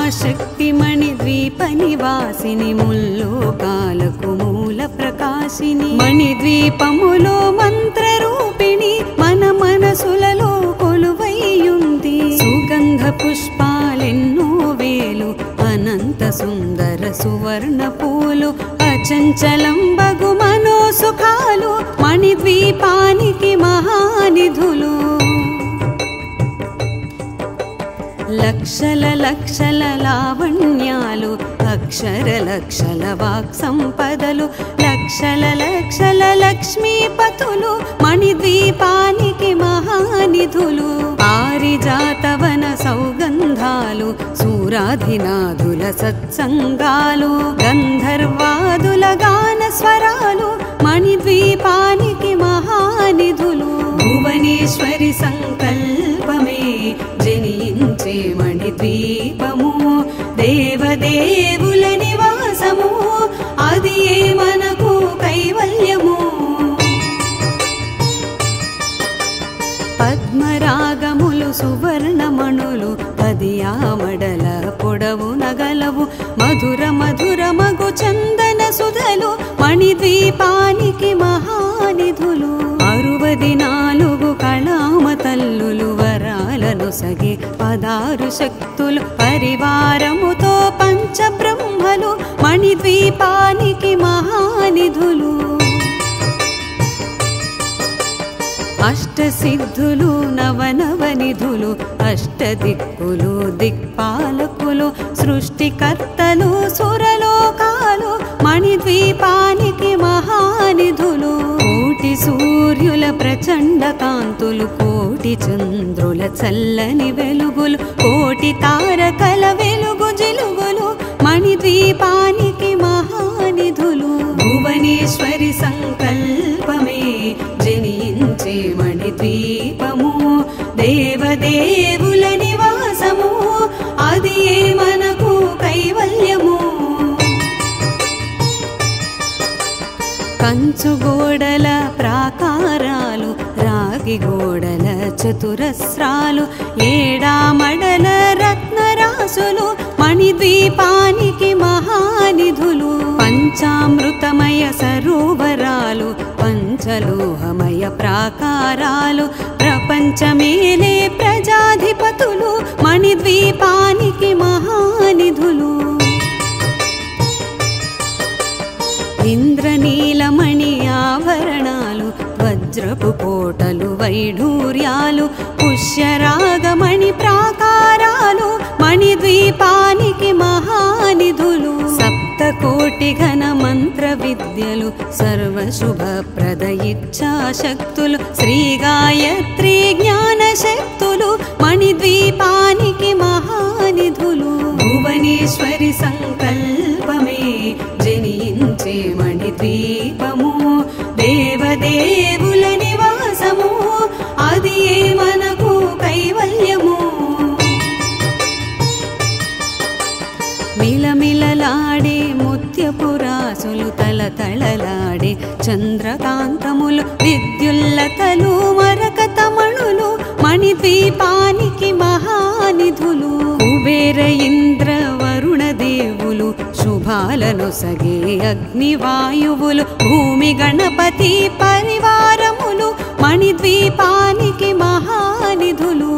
మహాశక్తి మణిద్వీప నివాసిని ముల్లోకాలకు మూల ప్రకాశిని మణిద్వీపములో మంత్రరూపిణి మన మనసులలో కొలువైయుంది సుగంధ పుష్పాలెన్నో వేలు అనంత సుందర సువర్ణ పూలు అచంచలం బగు మనోసుఖాలు మణిద్వీపానికి మహానిధులు లక్షల లక్షల లావణ్యాలు అక్షర లక్షల వాక్ సంపదలు లక్షల లక్షల లక్ష్మీపతులు మణిద్వీపానికి మహానిధులు పారిజాతవన సౌగంధాలు సూరాధినాథుల సత్సంగాలు గంధర్వాదుల గాన స్వరాలు మణిద్వీపానికి మహానిధులు భువనేశ్వరి సంకల్పమే జనించే మణిద్వీపము దేవదేవుల నివాసము అది ఏ మనకు కైవల్యము పద్మరాగములు సువర్ణమణులు అది ఆమడల పొడవు నగలవు మధుర మధుర మగు చందన సుధలు మణిద్వీపానికి మహానిధులు 64 కళామ తల్లులు వరాలను సగి 16 శక్తులు పరివారముతో పంచబ్రహ్మలు మణిద్వీపానికి మహానిధులు అష్టసిద్ధులు నవనవనిధులు అష్టదిక్కులు దిక్పాలకులు సృష్టికర్తలు సురలోకాలు మణిద్వీపానికి మహానిధులు కోటి సూర్యుల ప్రచండ కాంతులు కోటి చంద్రుల చల్లని వెలుగులు కోటి తారకల వెలుగు జిలుగులు మణిద్వీపానికి మహానిధులు భువనేశ్వరి సంకల్పమే జనించే మణిద్వీపము దేవదేవుల నివాసము అది ఏ మనకు కైవల్యము కంచు గోడల ప్రాకారాలు రాగి గోడల చతురస్రాలు ఏడామడల రత్నరాసులు మణిద్వీపానికి మహానిధులు పంచామృతమయ సరోవరాలు పంచలోహమయ ప్రాకారాలు ప్రపంచమేలే ప్రజాధిపతులు మణిద్వీపానికి మహానిధులు ఇంద్రనీలమణి ఆభరణాలు వజ్రపు కోటలు వైఢూర్యాలు పుష్యరాగమణి ప్రాకారాలు మణిద్వీపానికి మహానిధులు సప్తకోటి ఘన మంత్ర విద్యలు సర్వశుభప్రద ఇచ్ఛాశక్తులు శ్రీ గాయత్రి జ్ఞాన శక్తులు మణిద్వీపానికి మహానిధులు భువనేశ్వరి సంకల్పమే జనించే మణిద్వీపము దేవదేవుల నివాసము అది ఏ మనకు కైవల్యము మిలమిలలాడే ముత్యపురాసులు తలతళలాడే చంద్రకాంతములు విద్యుల్లతలు మరకతమణులు మణిద్వీపానికి మహానిధులు కుబేర ఇంద్ర వరుణ దేవులు శుభాలను సగే అగ్నివాయువులు భూమి గణపతి పరివారములు మణిద్వీపానికి మహానిధులు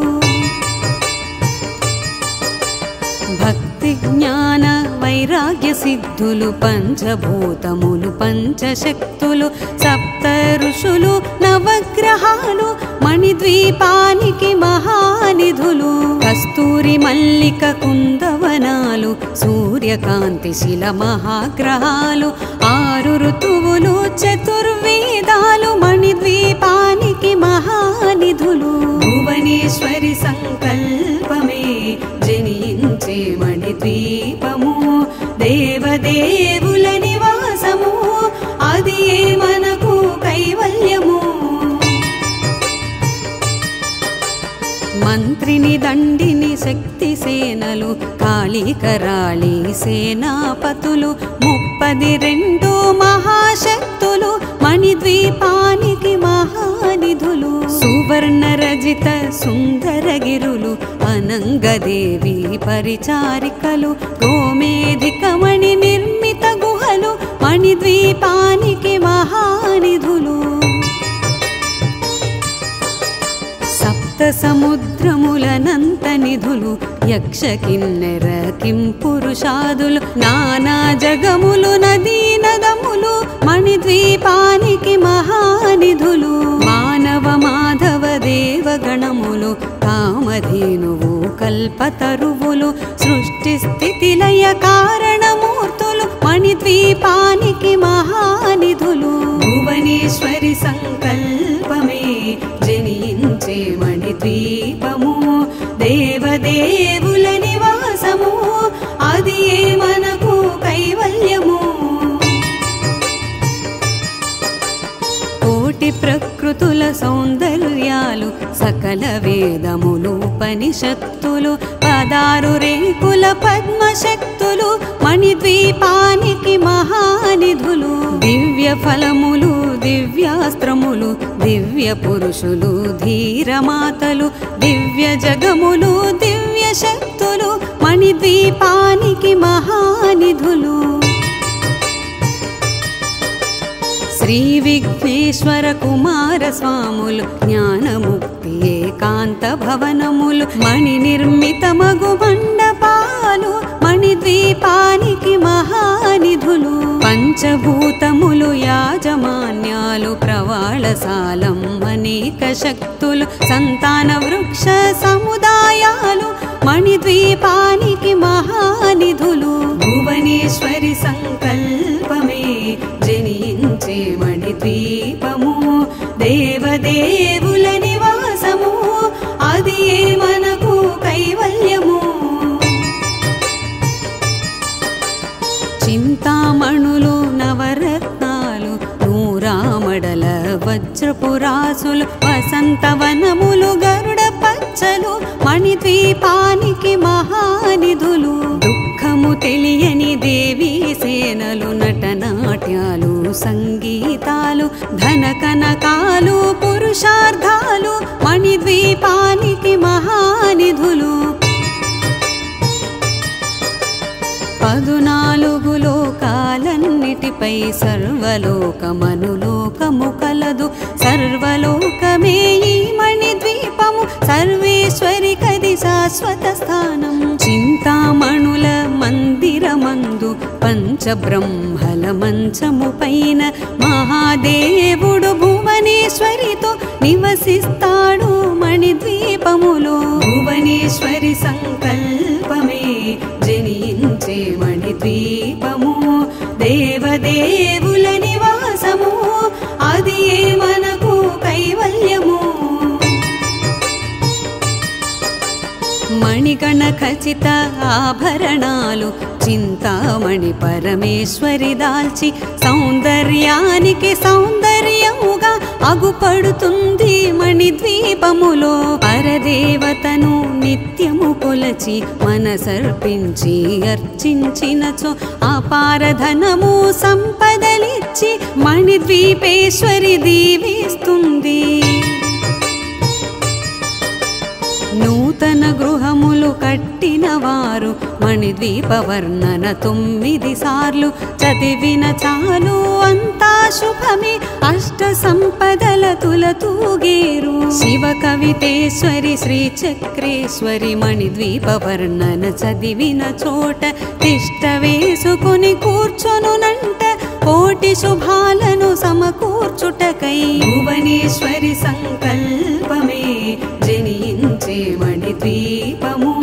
భక్తి జ్ఞాన వైరాగ్య సిద్ధులు పంచభూతములు పంచశక్తులు సప్త ఋషులు నవగ్రహాలు మణిద్వీపానికి మహానిధులు కస్తూరి మల్లిక కుందవనాలు సూర్యకాంతి శిల మహాగ్రహాలు 6 ఋతువులు చతుర్వేదాలు మణిద్వీపానికి మహానిధులు భువనేశ్వరి సంకల్పమే జనించే మణిద్వీపము దేవదేవుల నివాసము అది ఏ మనకు కైవల్యము మంత్రిని దండిని శక్తి సేనలు కాళీకరాళి సేనాపతులు 32 మహాశక్తులు మణిద్వీపానికి మహానిధులు సువర్ణ రజిత సుందరగిరులు అనంగదేవి పరిచారికలు గోమేధికమణి నిర్మిత గుహలు మణిద్వీపానికి మహానిధులు సప్త సముద్రములనంత నిధులు యక్ష కిన్నెర కింపురుషాదులు నానా జగములు నదీ నదములు మణిద్వీపానికి మహానిధులు మానవ మాధవ దేవగణములు కామధేనువు కల్పతరువులు సృష్టి స్థితి లయ కారణమూర్తులు మణిద్వీపానికి మహానిధులు భువనేశ్వరి సంకల్పమే జనించే మణిద్వీపము దేవదేవుల నివాసము అది మనకు కైవల్యము కోటి ప్రకృతుల సౌందర్యాలు సకల వేదములు ఉపనిషత్తులు 16 రేకుల పద్మశక్తులు మణిద్వీపానికి మహానిధులు దివ్య ఫలములు దివ్యాస్త్రములు దివ్య పురుషులు ధీరమాతలు దివ్య జగములు దివ్య శక్తులు మణిద్వీపానికి మహానిధులు శ్రీ విఘ్నేశ్వర కుమార స్వాములు జ్ఞానముక్తి ఏకాంత భవనములు మణి నిర్మితమగు మండపాలు మణిద్వీపానికి మహానిధులు పంచభూతములు యాజమాన్యాలు ప్రవాళసాలం అనేక శక్తులు సంతాన వృక్ష సముదాయాలు మణిద్వీపానికి మహానిధులు భువనేశ్వరి సంకల్పమే జనించే మణిద్వీపము దేవదేవుల నివాసము అది మనకు కైవల్యము చింతామణులు నవరత్నాలు నూరామడల వజ్రపురాసులు వసంతవనములు గరుడ పచ్చలు మణిద్వీపానికి మహానిధులు దుఃఖము తెలియని దేవీ సేనలు నటనాట్యాలు సంగీతాలు ధన కనకాలు పురుషార్థాలు మణిద్వీపానికి మహానిధులు 14 లోకాలన్నిటిపై సర్వలోకమనులోకము కలదు సర్వలోకమే ఈ మణిద్వీపము సర్వేశ్వరి కది శాశ్వత స్థానం చింతామణుల మందిరమందు పంచబ్రహ్మల మంచము పైన మహాదేవుడు భువనేశ్వరితో నివసిస్తాడు మణిద్వీపములో భువనేశ్వరి సంకల్పమే జనించే మణిద్వీపము దేవదేవుల నివాసము అది మనకు కైవల్యము మణిగణ ఖచిత ఆభరణాలు చింతామణి పరమేశ్వరి దాల్చి సౌందర్యానికి సౌందర్యముగా అగుపడుతుంది మణిద్వీపములో పరదేవతను నిత్యము కొలచి మనసర్పించి అర్చించినచో అపారధనము సంపదలిచ్చి మణిద్వీపేశ్వరి దీవిస్తుంది నూతన గృహములు కట్టిన వారు మణిద్వీప వర్ణన 9 సార్లు చదివిన చాలు అంతా శుభమే అష్ట సంపదల తులతూగేరు శివ కవితేశ్వరి శ్రీ చక్రేశ్వరి మణిద్వీప వర్ణన చదివిన చోట తిష్ట వేసుకుని కూర్చొనునంట కోటి శుభాలను సమకూర్చుటకై భువనేశ్వరి సంకల్పమే జనించే మణిద్వీపము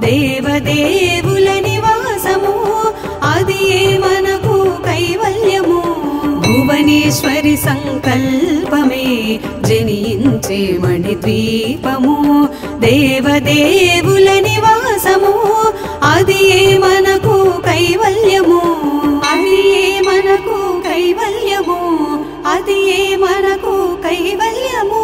దేవదేవుల నివాసము అది మనకు కైవల్యము భువనేశ్వరి సంకల్పమే జనించే మణిద్వీపము దేవదేవుల నివాసము అది మనకు కైవల్యము అది మనకు కైవల్యము అది మనకు కైవల్యము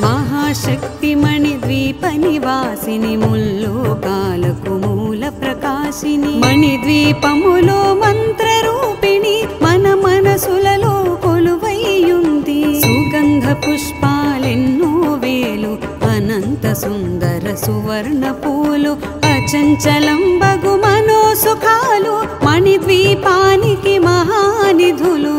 మహాశక్తి మణిద్వీప నివాసిని ముల్లోకాలకు మూల ప్రకాశ నాశిని మణిద్వీపములో మంత్రరూపిణి మన మనసులలో కొలువైయుంది సుగంధ పుష్పాలెన్నో వేలు అనంత సుందర సువర్ణ పూలు అచంచలం బగు మనోసుఖాలు మణిద్వీపానికి మహానిధులు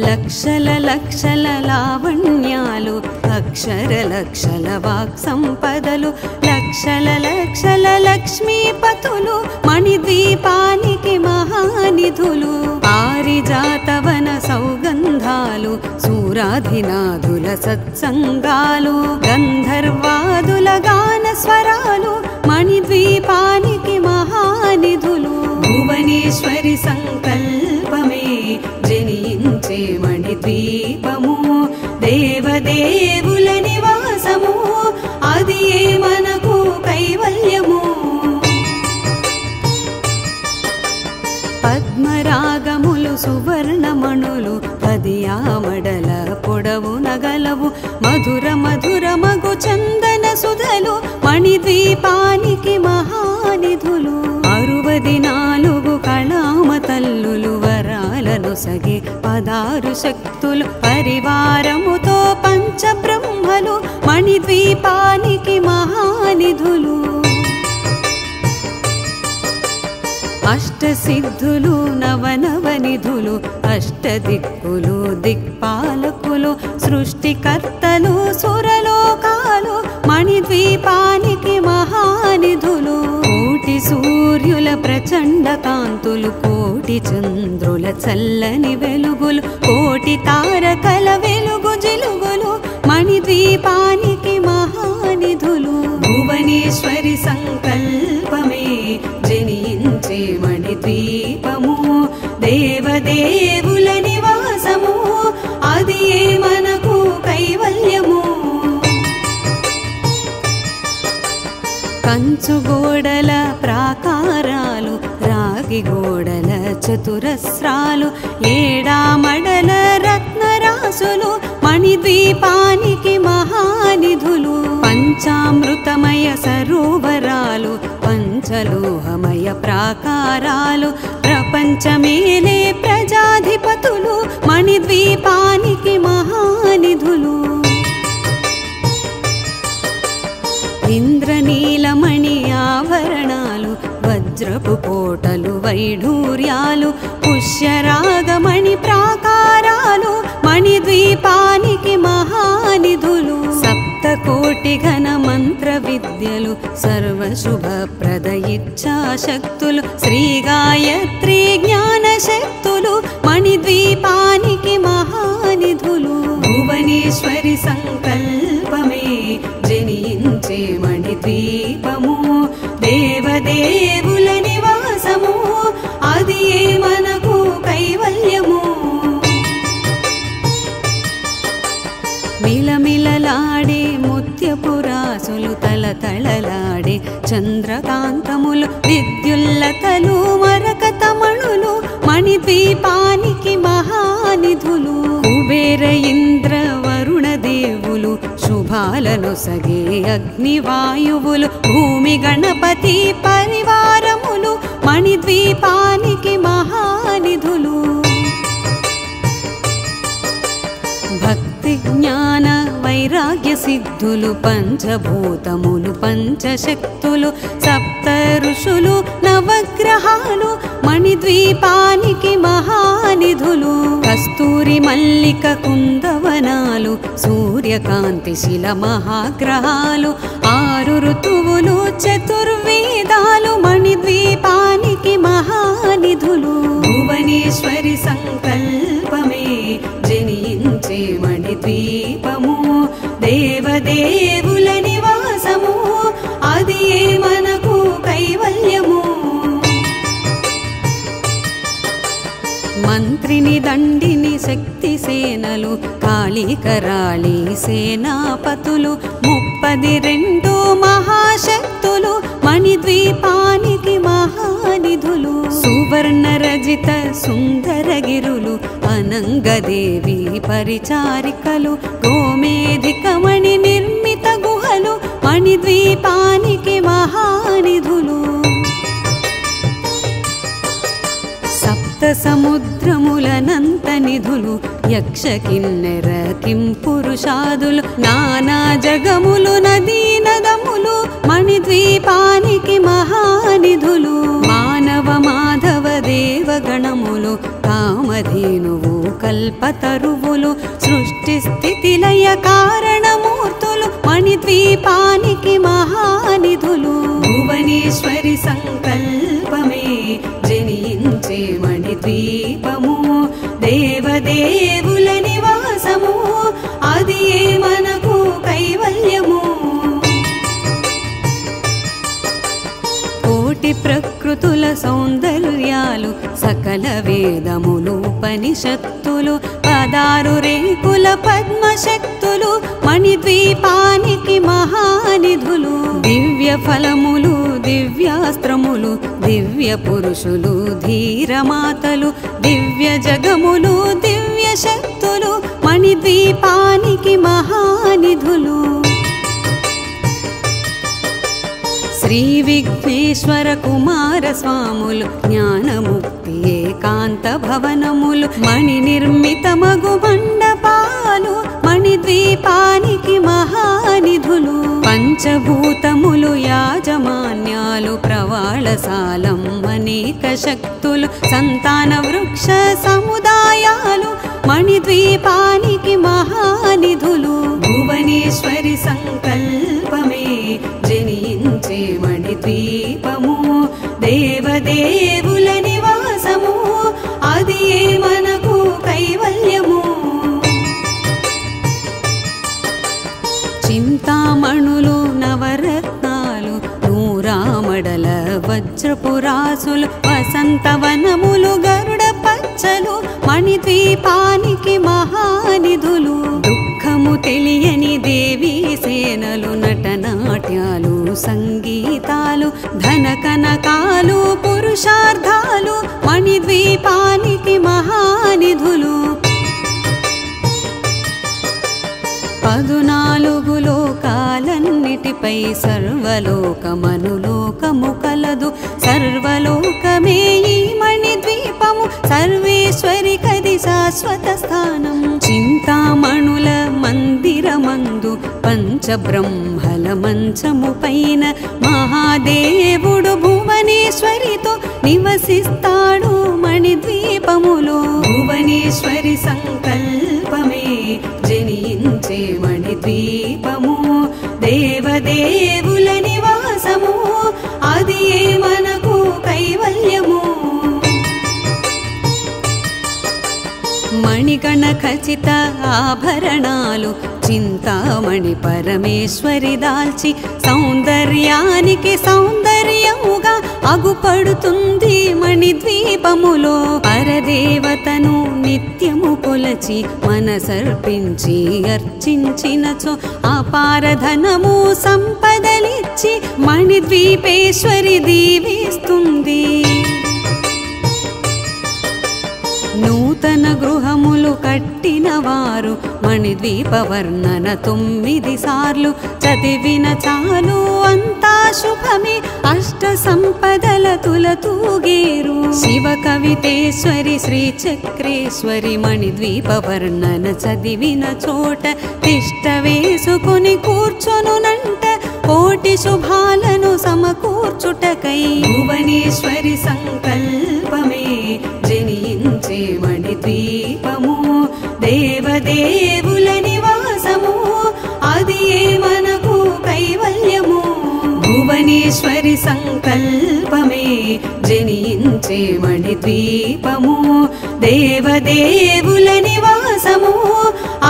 లక్షల లక్షల లావణ్యాలు అక్షర లక్షల వాక్ సంపదలు లక్షల లక్షల లక్ష్మీపతులు మణిద్వీపానికి మహానిధులు పారిజాతవన సౌగంధాలు సూరాధినాథుల సత్సంగాలు గంధర్వాదుల గాన స్వరాలు మణిద్వీపానికి మహానిధులు భువనేశ్వరి సంకల్పమే జనించే మణిద్వీపము దేవదేవుల నివాసము అది ఏ మనకు కైవల్యము పద్మరాగములు సువర్ణమణులు అది ఆమడల పొడవు నగలవు మధుర మధుర మగు చందన సుధలు మణిద్వీపానికి మహానిధులు 64 కళామ తల్లులు వరాలను సగి 16 శక్తులు పరివారముతో పంచబ్రహ్మలు మణిద్వీపానికి మహానిధులు అష్టసిద్ధులు నవనవనిధులు అష్టదిక్కులు దిక్పాలకులు సృష్టికర్తలు సురలోకాలు మణిద్వీపానికి మహానిధులు కోటి సూర్యుల ప్రచండ కాంతులు కోటి చంద్రుల చల్లని వెలుగులు కోటి తారకల వెలుగు జిలుగులు మణిద్వీపానికి మహానిధులు భువనేశ్వరి సంకల్పమే జనించే మణిద్వీపము దేవదేవుల నివాసము అది ఏ మనకు కైవల్యము కంచు గోడల ప్రాకారాలు రాగి గోడల చతురస్రాలు ఏడామడల రత్నరాసులు మణిద్వీపానికి మహానిధులు పంచామృతమయ సరోవరాలు పంచలోహమయ ప్రాకారాలు ప్రపంచమేలే ప్రజాధిపతులు మణిద్వీపానికి మహానిధులు ఇంద్రనీలమణి ఆభరణాలు వజ్రపు కోటలు వైఢూర్యాలు పుష్యరాగమణి ప్రాకారాలు మణిద్వీపానికి మహానిధులు సప్తకోటి ఘన మంత్ర విద్యలు సర్వశుభప్రద ఇచ్ఛాశక్తులు శ్రీ గాయత్రి జ్ఞాన శక్తులు మణిద్వీపానికి మహానిధులు భువనేశ్వరి సంకల్పమే జనించే మణిద్వీపము దేవదేవుల నివాసము అది ఏ మనకు కైవల్యము మిలమిలలాడే ముత్యపురాసులు తలతళలాడే చంద్రకాంతములు విద్యుల్లతలు మరకతమణులు మణిద్వీపానికి మహానిధులు కుబేర ఇంద్ర వరుణ దేవులు శుభాలను సగే అగ్నివాయువులు భూమి గణపతి పరివారములు మణిద్వీపానికి మహానిధులు భక్తి జ్ఞాన వైరాగ్య సిద్ధులు పంచభూతములు పంచశక్తులు సప్త ఋషులు నవగ్రహాలు మణిద్వీపానికి మహానిధులు కస్తూరి మల్లిక కుందవనాలు సూర్యకాంతి శిల మహాగ్రహాలు 6 ఋతువులు చతుర్వేదాలు మణిద్వీపానికి మహానిధులు భువనేశ్వరి సంకల్పమే జనించే మణిద్వీపము దేవదేవుల నివాసము అది ఏ మనకు కైవల్యము మంత్రిని దండిని శక్తి సేనలు కాళీకరాళి సేనాపతులు 32 మహాశక్తులు మణిద్వీపానికి మహానిధులు సువర్ణ రజిత సుందరగిరులు అనంగదేవి పరిచారికలు గోమేధికమణి నిర్మిత గుహలు మణిద్వీపానికి మహా సముద్రములనంత నిధులు యక్ష కిన్నెర కింపురుషాదులు నానా జగములు నదీ నదములు మణిద్వీపానికి మహానిధులు మానవ మాధవ దేవగణములు కామధేనువు కల్పతరువులు సృష్టి స్థితి లయ కారణమూర్తులు మణిద్వీపానికి మహానిధులు భువనేశ్వరి సంకల్పమే జనించే మణిద్వీపము దేవదేవుల నివాసము అది ఏ మనకు కైవల్యము కోటి ప్రకృతుల సౌందర్యాలు సకల వేదములు ఉపనిషత్తులు 16 రేకుల పద్మశక్తులు మణిద్వీపానికి మహానిధులు దివ్య ఫలములు దివ్యాస్త్రములు దివ్య పురుషులు ధీరమాతలు దివ్య జగములు దివ్య శక్తులు మణిద్వీపానికి మహానిధులు శ్రీ విఘ్నేశ్వర కుమార స్వాములు జ్ఞానముక్తి ఏకాంత భవనములు మణి నిర్మితమగు మండపాలు మణిద్వీపానికి మహానిధులు పంచభూతములు యాజమాన్యాలు ప్రవాళసాలం అనేక శక్తులు సంతాన వృక్ష సముదాయాలు మణిద్వీపానికి మహానిధులు భువనేశ్వరి సంకల్పమే జనించే మణిద్వీపము దేవదేవుల నివాసము అది ఏ మనకు కైవల్యము చింతామణులు నవరత్నాలు నూరామడల వజ్రపురాసులు వసంతవనములు గరుడ పచ్చలు మణిద్వీపానికి మహానిధులు దుఃఖము తెలియని దేవీ సేనలు నటనాట్యాలు సంగీతాలు ధన కనకాలు పురుషార్థాలు మణిద్వీపానికి మహానిధులు 14 లోకాలన్నిటిపై సర్వలోకమనులోకము కలదు సర్వలోకమే ఈ మణిద్వీపము సర్వేశ్వరి కది శాశ్వత స్థానం చింతామణుల మందిరమందు పంచబ్రహ్మల మంచము పైన మహాదేవుడు భువనేశ్వరితో నివసిస్తాడు మణిద్వీపములో భువనేశ్వరి సంకల్పమే జనించే మణిద్వీపము దేవదేవుల నివాసము అది ఏ మనకు కైవల్యము మణిగణ ఖచిత ఆభరణాలు చింతామణి పరమేశ్వరి దాల్చి సౌందర్యానికి సౌందర్యముగా అగుపడుతుంది మణిద్వీపములో పరదేవతను నిత్యము కొలచి మనసర్పించి అర్చించినచో అపారధనము సంపదలిచ్చి మణిద్వీపేశ్వరి దీవిస్తుంది నూతన గృహములు కట్టిన వారు మణిద్వీప వర్ణన 9 సార్లు చదివిన చాలు అంతా శుభమే అష్ట సంపదల తులతూగేరు శివ కవితేశ్వరి శ్రీ చక్రేశ్వరి మణిద్వీప వర్ణన చదివిన చోట తిష్ట వేసుకుని కూర్చొనునంట కోటి శుభాలను సమకూర్చుటకై భువనేశ్వరి సంకల్పమే జనించే మణిద్వీపము దేవదేవుల నివాసము అది ఏ మనకు కైవల్యము భువనేశ్వరి సంకల్పమే జనించే మణిద్వీపము దేవదేవుల నివాసము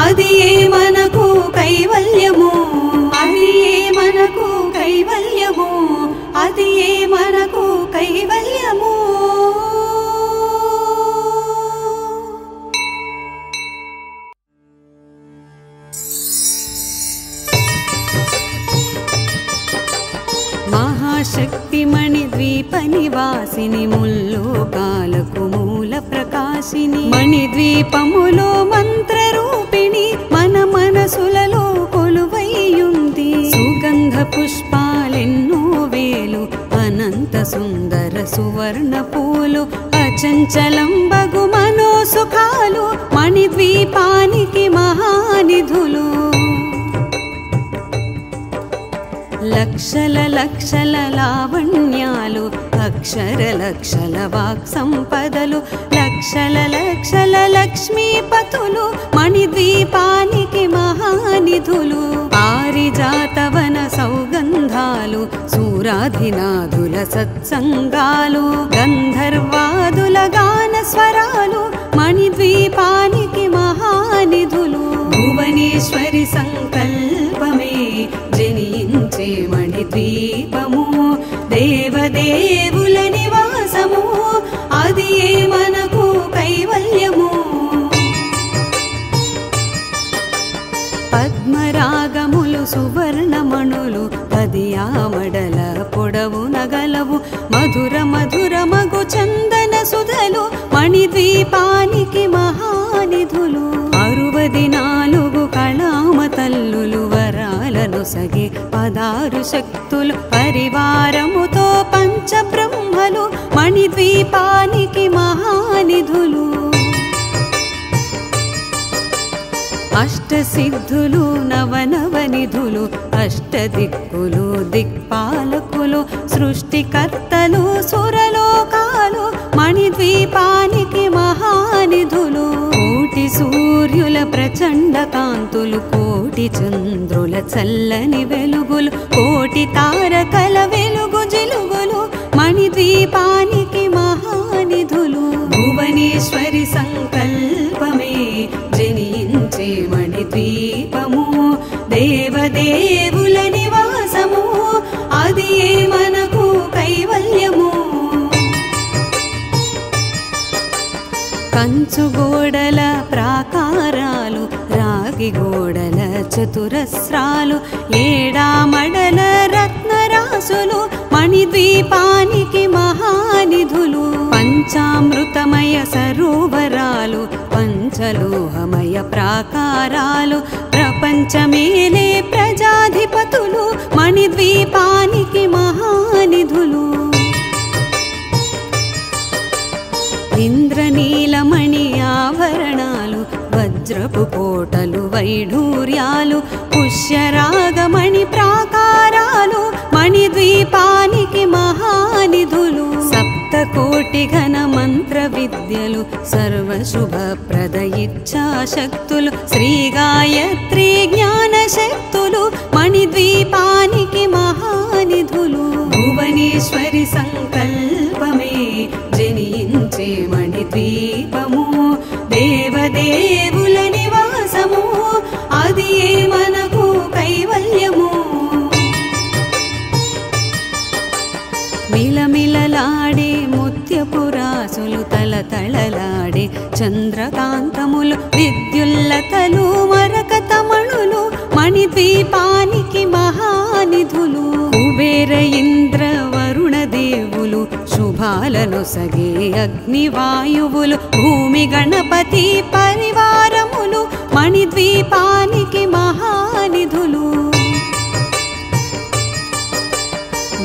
అది ఏ మనకు కైవల్యము అది ఏ మనకు కైవల్యము అది ఏ మనకు కైవల్యము మహాశక్తి మణిద్వీప నివాసిని ముల్లోకాలకు మూల ప్రకాశిని మణిద్వీపములో మంత్రరూపిణి మన మనసులలో కొలువైయుంది సుగంధ పుష్పాలెన్నో వేలు అనంత సుందర సువర్ణ పూలు అచంచలంబగు మనోసుఖాలు మణిద్వీపానికి మహానిధులు. లక్షల లక్షల లావణ్యాలు అక్షర లక్షల వాక్ సంపదలు లక్షల లక్షల లక్ష్మీపతులు మణిద్వీపానికి మహానిధులు. పారిజాతవన సౌగంధాలు సూరాధినాథుల సత్సంగాలు గంధర్వాదుల గాన స్వరాలు మణిద్వీపానికి మహానిధులు. భువనేశ్వరి సంకల్పమే జనించే మణిద్వీపము దేవదేవుల నివాసము అది ఏ మనకు కైవల్యము. పద్మరాగములు సువర్ణమణులు పదియామడల పొడవు నగలవు మధుర మధుర మగు చందన సుధలు మణిద్వీపానికి మహానిధులు. 64 కళామ తల్లులు వరాలను సగి 16 శక్తులు పరివారముతో పంచబ్రహ్మలు మణిద్వీపానికి మహానిధులు. అష్టసిద్ధులు నవనవనిధులు అష్టదిక్కులు దిక్పాలకులు సృష్టికర్తలు సురలోకాలు మణిద్వీపానికి మహానిధులు. కోటి సూర్యుల ప్రచండ కాంతులు కోటి చంద్రుల చల్లని వెలుగులు కోటి తారకల వెలుగు జిలుగులు మణిద్వీపానికి మహానిధులు. భువనేశ్వరి సంకల్పమే జనించే మణిద్వీపము దేవదేవుల నివాసము అది ఏ మనకు కైవల్యము. కంచు గోడల ప్రాకారాలు రాగి గోడల చతురస్రాలు ఏడామడల రత్నరాసులు మణిద్వీపానికి మహానిధులు. పంచామృతమయ సరోవరాలు పంచలోహమయ ప్రాకారాలు ప్రపంచమేలే ప్రజాధిపతులు మణిద్వీపానికి మహానిధులు. ఇంద్రనీలమణి ఆభరణాలు వజ్రపు కోటలు వైఢూర్యాలు పుష్యరాగమణి ప్రాకారాలు మణిద్వీపానికి మహానిధులు. సప్తకోటి ఘన మంత్ర విద్యలు సర్వశుభప్రద ఇచ్ఛాశక్తులు శ్రీ గాయత్రి జ్ఞాన శక్తులు మణిద్వీపానికి మహానిధులు. భువనేశ్వరి సంకల్పమే జనించే మణిద్వీపము దేవదేవుల నివాసము అది ఏ మనకు కైవల్యము. మిలమిలలాడే ముత్యపురాసులు తలతళలాడే చంద్రకాంతములు విద్యుల్లతలు మరకతమణులు మణిద్వీపానికి మహానిధులు. కుబేర ఇంద్ర వరుణ దేవులు శుభాలను సగే అగ్నివాయువులు భూమి గణపతి పరివారములు మణిద్వీపానికి మహానిధులు.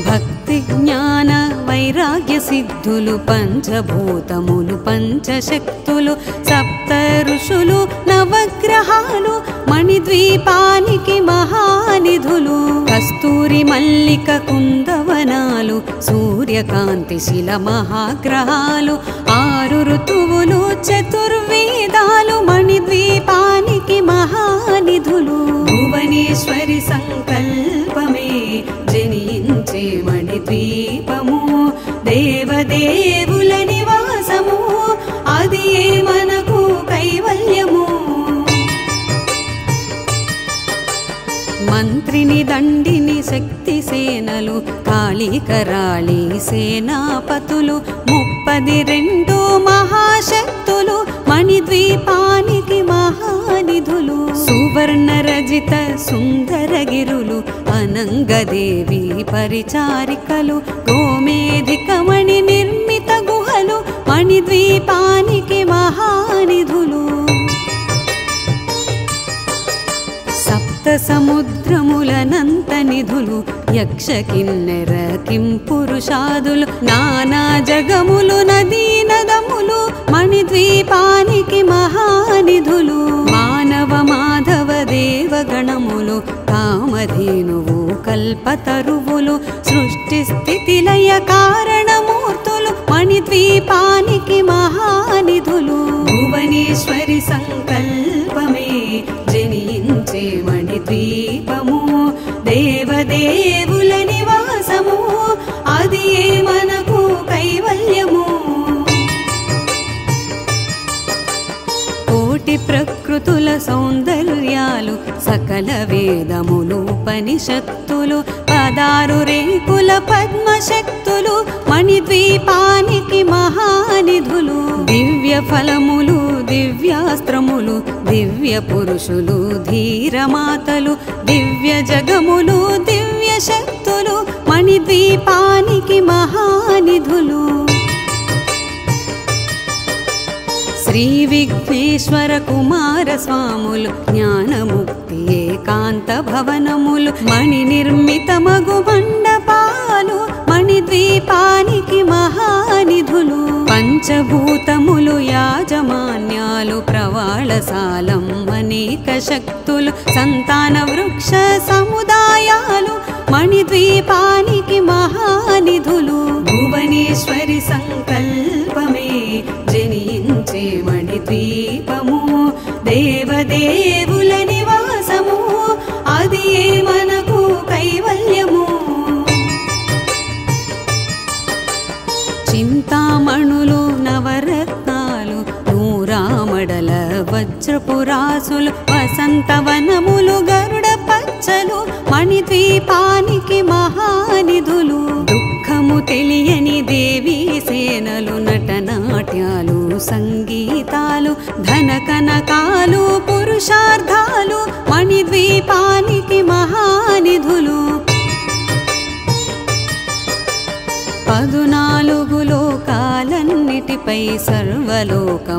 భక్తి జ్ఞాన వైరాగ్య సిద్ధులు పంచభూతములు పంచశక్తులు సప్త ఋషులు నవగ్రహాలు మణిద్వీపానికి మహానిధులు. కస్తూరి మల్లిక కుందవనాలు సూర్యకాంతి శిల మహాగ్రహాలు 6 ఋతువులు చతుర్వేదాలు మణిద్వీపానికి మహానిధులు. భువనేశ్వరి సంకల్పమే జనించే మణిద్వీపము దేవదేవుల నివాసము అది ఏ మనకు కైవల్యము. మంత్రిని దండిని శక్తి సేనలు కాళికరాళి సేనాపతులు 32 మహాశక్తులు మణిద్వీపానికి మహానిధులు. సువర్ణ రజిత సుందరగిరులు అనంగదేవి పరిచారికలు గోమేధికమణి నిర్మిత గుహలు మణిద్వీపానికి మహానిధులు. సప్త సప్త సముద్రములనంత నిధులు యక్ష కిన్నెర కింపురుషాదులు నానా జగములు నదీ నదములు మణిద్వీపానికి మహానిధులు మానవ మాధవ దేవగణములు కామధేనువు కల్పతరువులు సృష్టి స్థితి లయ కారణమూర్తులు మణిద్వీపానికి మహానిధులు భువనేశ్వరి సంకల్పమే జనించే మణిద్వీపము దేవదేవుల నివాసము అది ఏ మనకు కైవల్యము కోటి ప్రకృతుల సౌందర్యాలు సకల వేదములు ఉపనిషత్తులు 16 రేకుల పద్మశక్తులు మణిద్వీపానికి మహానిధులు దివ్య ఫలములు దివ్యాస్త్రములు దివ్య పురుషులు ధీరమాతలు దివ్య జగములు దివ్య శక్తులు మణిద్వీపానికి మహానిధులు శ్రీ విఘ్నేశ్వర కుమార స్వాములు జ్ఞానముక్తి ఏకాంత భవనములు మణి నిర్మితమగు మండపాలు మణిద్వీపానికి మహానిధులు పంచభూతములు యాజమాన్యాలు ప్రవాళసాలం అనేక శక్తులు సంతాన వృక్ష సముదాయాలు మణిద్వీపానికి మహానిధులు భువనేశ్వరి సంకల్పమే జనించే మణిద్వీపము దేవదేవుల నివాసము అది ఏ మనకు కైవల్యము చింతామణులు నవరత్నాలు నూరామడల వజ్రపురాసులు వసంతవనములు గరుడ పచ్చలు మణిద్వీపానికి మహానిధులు దుఃఖము తెలియని దేవీ సేనలు నటనాట్యాలు సంగీతాలు ధన కనకాలు పురుషార్థాలు మణిద్వీపానికి మహానిధులు 14 లోకాలన్నిటిపై సర్వలోకమనులోకము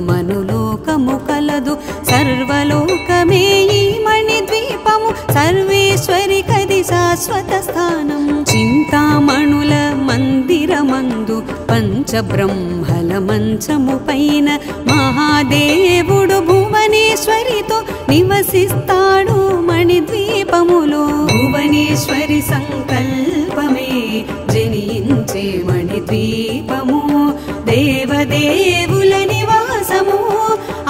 కలదు సర్వలోకమే ఈ మణిద్వీపము సర్వేశ్వరి కది శాశ్వత స్థానం చింతామణుల మందిరమందు పంచబ్రహ్మల మంచము పైన మహాదేవుడు భువనేశ్వరితో నివసిస్తాడు మణిద్వీపములో భువనేశ్వరి సంకల్పమే జనించే మణిద్వీపము దేవదేవుల నివాసము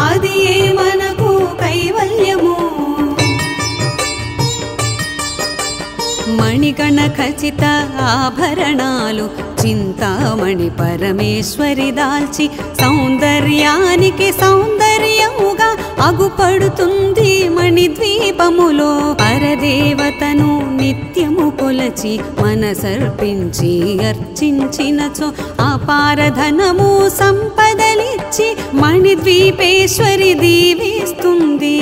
అది ఏ మనకు కైవల్యము మణిగణ ఖచిత ఆభరణాలు చింతామణి పరమేశ్వరి దాల్చి సౌందర్యానికి సౌందర్యముగా అగుపడుతుంది మణిద్వీపములో పరదేవతను నిత్యము కొలచి మనసర్పించి అర్చించినచో అపారధనము సంపదలిచ్చి మణిద్వీపేశ్వరి దీవిస్తుంది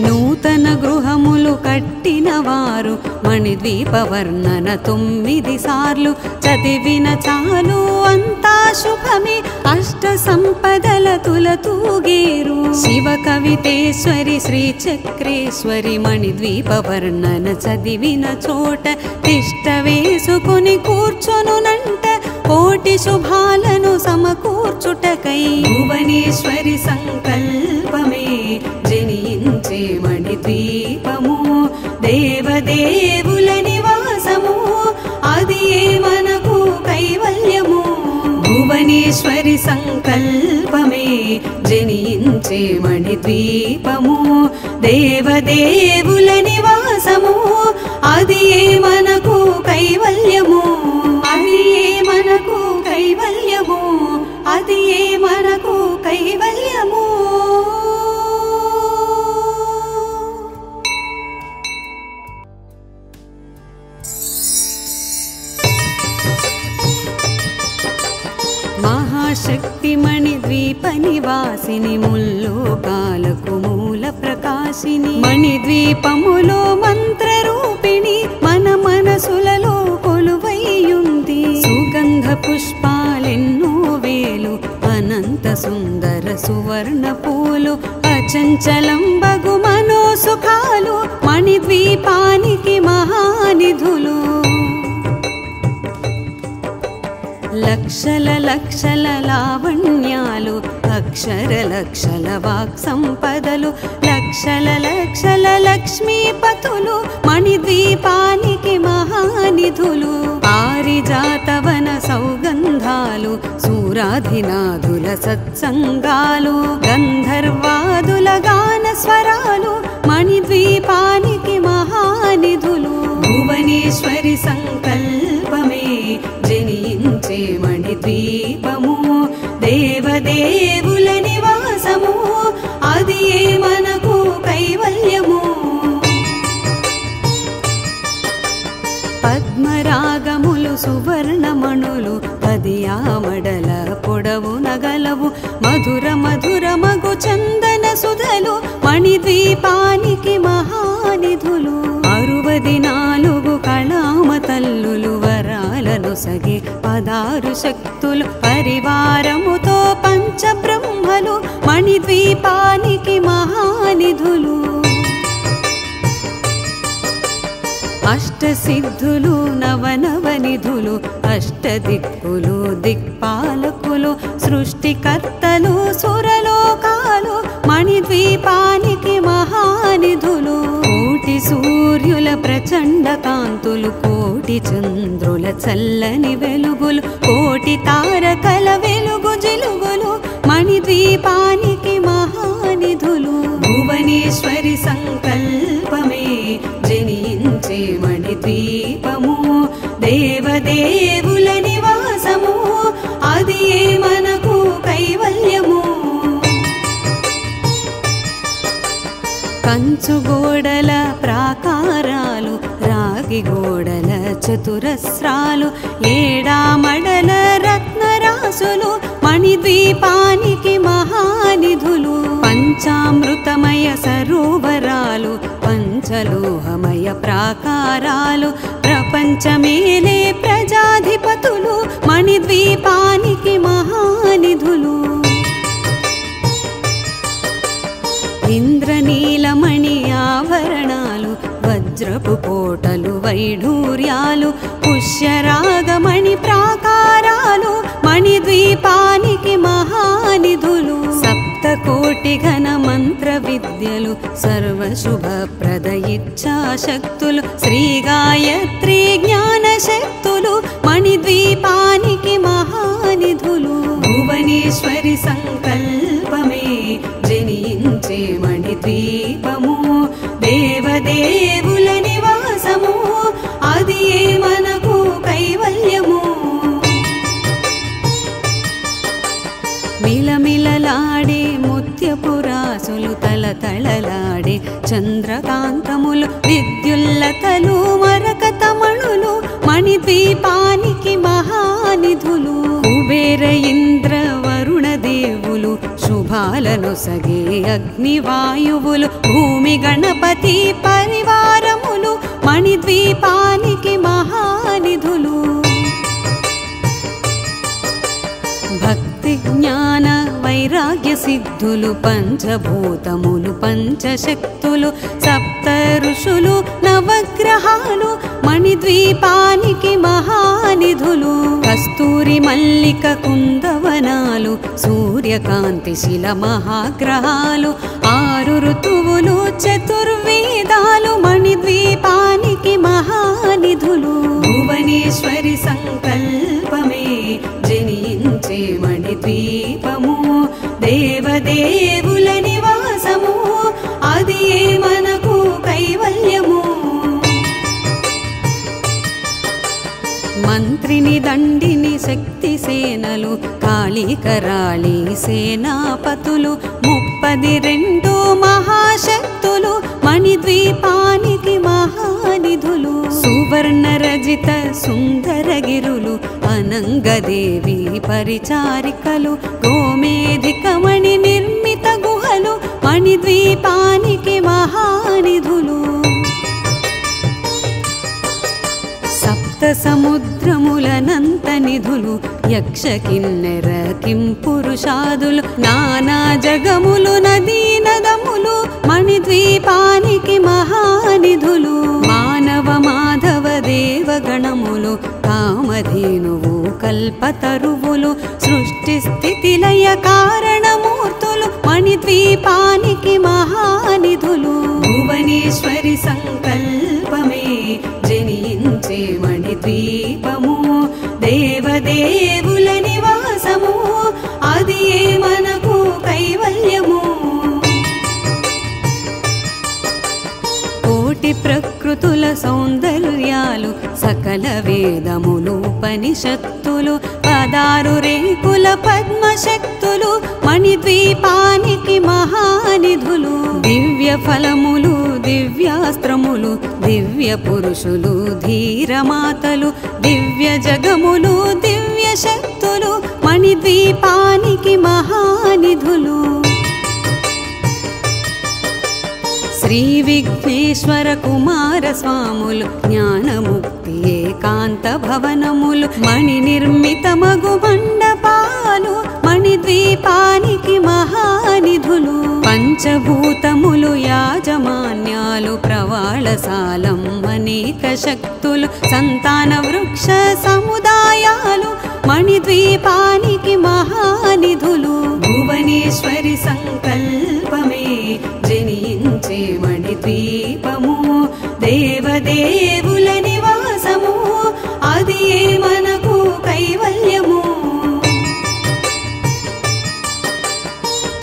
నూతన గృహములు కట్టిన వారు మణిద్వీప వర్ణన 9 సార్లు చదివిన చాలు అంతా శుభమే అష్ట సంపదల తులతూగేరు శివ కవితేశ్వరి శ్రీ చక్రేశ్వరి మణిద్వీప వర్ణన చదివిన చోట తిష్ట వేసుకుని కూర్చొనునంట కోటి శుభాలను సమకూర్చుటకై భువనేశ్వరి సంకల్పమే జనించే మణిద్వీపము దేవదేవుల నివాసము అది ఏ మనకు కైవల్యము భువనేశ్వరి సంకల్పమే జనించే మణిద్వీపము దేవదేవుల నివాసము అది ఏ మనకు కైవల్యము అది ఏ మనకు కైవల్యము అది ఏ మనకు కైవల్యము మహాశక్తి మణిద్వీప నివాసిని ముల్లోకాలకు మూల ప్రకాశిని మణిద్వీపములో మంత్ర రూపిణి మన మనసులలో కొలువైయుంది సుగంధ పుష్పాలెన్నో వేలు అనంత సుందర సువర్ణ పూలు అచంచ అచంచలంబగు మనోసుఖాలు మణిద్వీపానికి మహానిధులు. లక్షల లక్షల లావణ్యాలు అక్షర లక్షల వాక్ సంపదలు లక్షల లక్షల లక్ష్మీపతులు మణిద్వీపానికి మహానిధులు. పారిజాతవన సౌగంధాలు సూరాధినాథుల సత్సంగాలు గంధర్వాదుల గాన స్వరాలు మణిద్వీపానికి మహానిధులు. భువనేశ్వరి సంకల్పమే జనించే మణిద్వీపము దేవదేవుల నివాసము అది ఏ మనకు కైవల్యము. పద్మరాగములు సువర్ణమణులు పదియామడల పొడవు నగలవు మధుర మధుర మగు చందన సుధలు మణిద్వీపానికి మహానిధులు. 64 కళామ తల్లులు వరాలను సగి 16 శక్తులు పరివారముతో పంచబ్రహ్మలు మణిద్వీపానికి మహానిధులు. అష్టసిద్ధులు నవనవనిధులు అష్టదిక్కులు దిక్పాలకులు సృష్టికర్తలు సురలోకాలు మణిద్వీపానికి మహానిధులు. కోటి సూర్యుల ప్రచండ కాంతులు కోటి చంద్రుల చల్లని వెలుగులు కోటి తారకల వెలుగు జిలుగులు మణిద్వీపానికి మహానిధులు. భువనేశ్వరి సంకల్పమే జనించే మణిద్వీపము దేవదేవుల నివాసము అది ఏ మనకు కైవల్యము. కంచు గోడల ప్రాకారాలు రాగి గోడల చతురస్రాలు ఏడామడల రత్నరాసులు మణిద్వీపానికి మహానిధులు. పంచామృతమయ సరోవరాలు పంచలోహమయ ప్రాకారాలు ప్రపంచమేలే ప్రజాధిపతులు మణిద్వీపానికి మహానిధులు. ఇంద్రనీలమణి ఆభరణాలు వజ్రపు కోటలు వైఢూర్యాలు పుష్యరాగమణి ప్రాకారాలు మణిద్వీపానికి మహానిధులు. సప్తకోటి ఘన మంత్ర విద్యలు సర్వశుభప్రద ఇచ్ఛాశక్తులు శ్రీ గాయత్రి జ్ఞాన శక్తులు మణిద్వీపానికి మహానిధులు. భువనేశ్వరి సంకల్పమే జనించే మణిద్వీపము దేవదేవుల నివాసము అది ఏ మనకు కైవల్యము. మిలమిలలాడే ముత్యపురాసులు తలతళలాడే చంద్రకాంతములు విద్యుల్లతలు మరకతమణులు మణిద్వీపానికి మహానిధులు. కుబేర ఇంద్ర వరుణ దేవులు శుభాలను సగే అగ్నివాయువులు భూమి గణపతి పరివారములు మణిద్వీపానికి మహానిధులు. భక్తి జ్ఞాన వైరాగ్య సిద్ధులు పంచభూతములు పంచశక్తులు సప్త ఋషులు నవగ్రహాలు మణిద్వీపానికి మహానిధులు. కస్తూరి మల్లిక కుందవనాలు సూర్యకాంతి శిల మహాగ్రహాలు 6 ఋతువులు చతుర్వేదాలు మణిద్వీపానికి మహానిధులు. భువనేశ్వరి సంకల్పమే జనించే మణిద్వీపము దేవదేవుల నివాసము అది ఏ మనకు కైవల్యము. మంత్రిని దండిని శక్తి సేనలు కాళికరాళి సేనాపతులు 32 మహాశక్తులు మణిద్వీపానికి మహానిధులు. సువర్ణ రజిత సుందరగిరులు అనంగదేవి పరిచారికలు గోమేధికమణి నిర్మిత గుహలు మణిద్వీపానికి మహానిధులు. సప్త సముద్రములనంత నిధులు యక్ష కిన్నెర కింపురుషాదులు నానా జగములు నదీ నదములు మణిద్వీపానికి మహానిధులు మానవ మాధవ దేవగణములు కామధేనువు కల్పతరువులు సృష్టి స్థితి లయ కారణమూర్తులు మణిద్వీపానికి మహానిధులు భువనేశ్వరి సంకల్పమే జనించే మణిద్వీపము దేవదేవుల నివాసము అది ఏ మనకు కైవల్యము కోటి ప్రకృతుల సౌందర్యాలు సకల వేదములు ఉపనిషత్తులు 16 రేకుల పద్మశక్తులు మణిద్వీపానికి మహానిధులు దివ్య ఫలములు దివ్యాస్త్రములు దివ్య పురుషులు ధీరమాతలు దివ్య జగములు దివ్య శక్తులు మణిద్వీపానికి మహానిధులు శ్రీ విఘ్నేశ్వర కుమార స్వాములు జ్ఞానముక్తి ఏకాంత భవనములు మణి నిర్మితమగు మండపాలు మణిద్వీపానికి మహానిధులు పంచభూతములు యాజమాన్యాలు ప్రవాళసాలం అనేక శక్తులు సంతాన వృక్ష సముదాయాలు మణిద్వీపానికి మహానిధులు భువనేశ్వరి సంకల్పమే జనించే మణిద్వీపము దేవదేవుల నివాసము అది ఏ మనకు కైవల్యము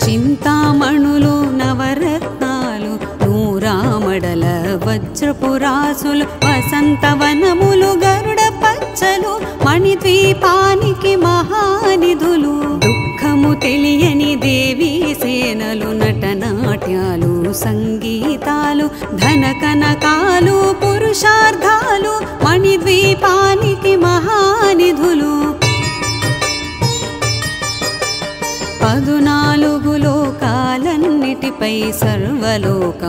చింతామణులు నవరత్నాలు నూరామడల వజ్రపురాసులు వసంతవనములు గరుడ పచ్చలు మణిద్వీపానికి మహానిధులు దుఃఖము తెలియని దేవీ సేనలు నటనాట్యాలు సంగీతాలు ధన కనకాలు పురుషార్థాలు మణిద్వీపానికి మహానిధులు 14 లోకాలన్నిటిపై సర్వలోకమనులోకము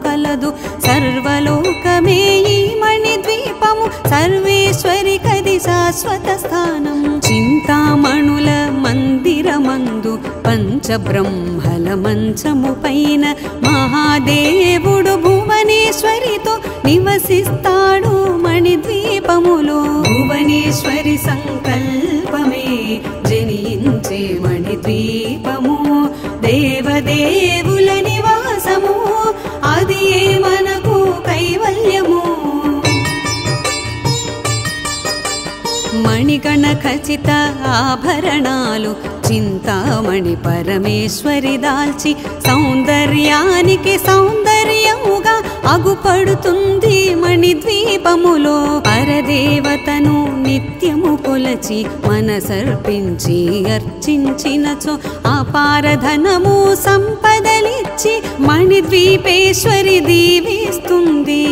కలదు సర్వలోకమే ఈ మణిద్వీపము సర్వేశ్వరి కది శాశ్వత స్థానం చింతామణుల మందిరమందు పంచబ్రహ్మల మంచము పైన మహాదేవుడు భువనేశ్వరితో నివసిస్తాడు మణిద్వీపములో భువనేశ్వరి సంకల్పమే జనించే మణిద్వీపము దేవదేవుల నివాసము అది ఏ మనకు కైవల్యము మణిగణ ఖచిత ఆభరణాలు చింతామణి పరమేశ్వరి దాల్చి సౌందర్యానికి సౌందర్యముగా అగుపడుతుంది మణిద్వీపములో పరదేవతను నిత్యము కొలచి మనసర్పించి అర్చించినచో అపారధనము సంపదలిచ్చి మణిద్వీపేశ్వరి దీవిస్తుంది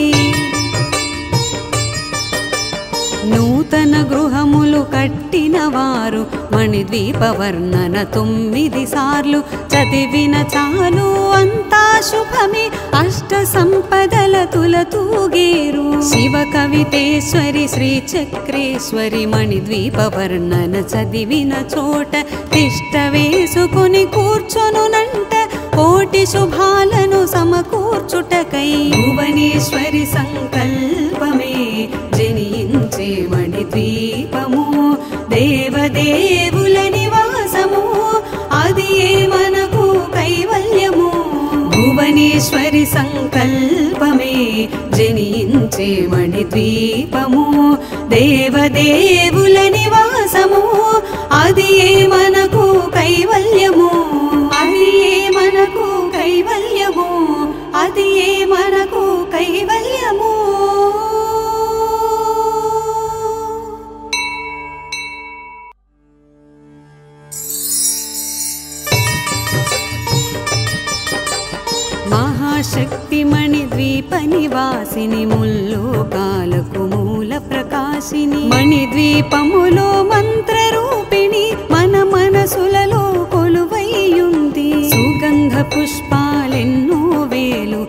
నూతన గృహములు కట్టిన వారు మణిద్వీప వర్ణన 9 సార్లు చదివిన చాలు అంతా శుభమే అష్ట సంపదల తులతూగేరు శివ కవితేశ్వరి శ్రీ చక్రేశ్వరి మణిద్వీప వర్ణన చదివిన చోట తిష్ట వేసుకుని కూర్చొనునంట కోటి శుభాలను సమకూర్చుటకై భువనేశ్వరి సంకల్పమే జనించే మణిద్వీపము దేవదేవుల నివాసము అది ఏ మనకు కైవల్యము భువనేశ్వరి సంకల్పమే జనించే మణిద్వీపము దేవదేవుల నివాసము అది ఏ మనకు కైవల్యము అది ఏ మనకు కైవల్యము అది ఏ మనకు కైవల్యము మహాశక్తి మణిద్వీప నివాసిని ముల్లోకాలకు మూల ప్రకాశిని మణిద్వీపములో మంత్ర రూపిణి మన మనసులలో కొలువైయుంది సుగంధ పుష్పాలెన్నో వేలు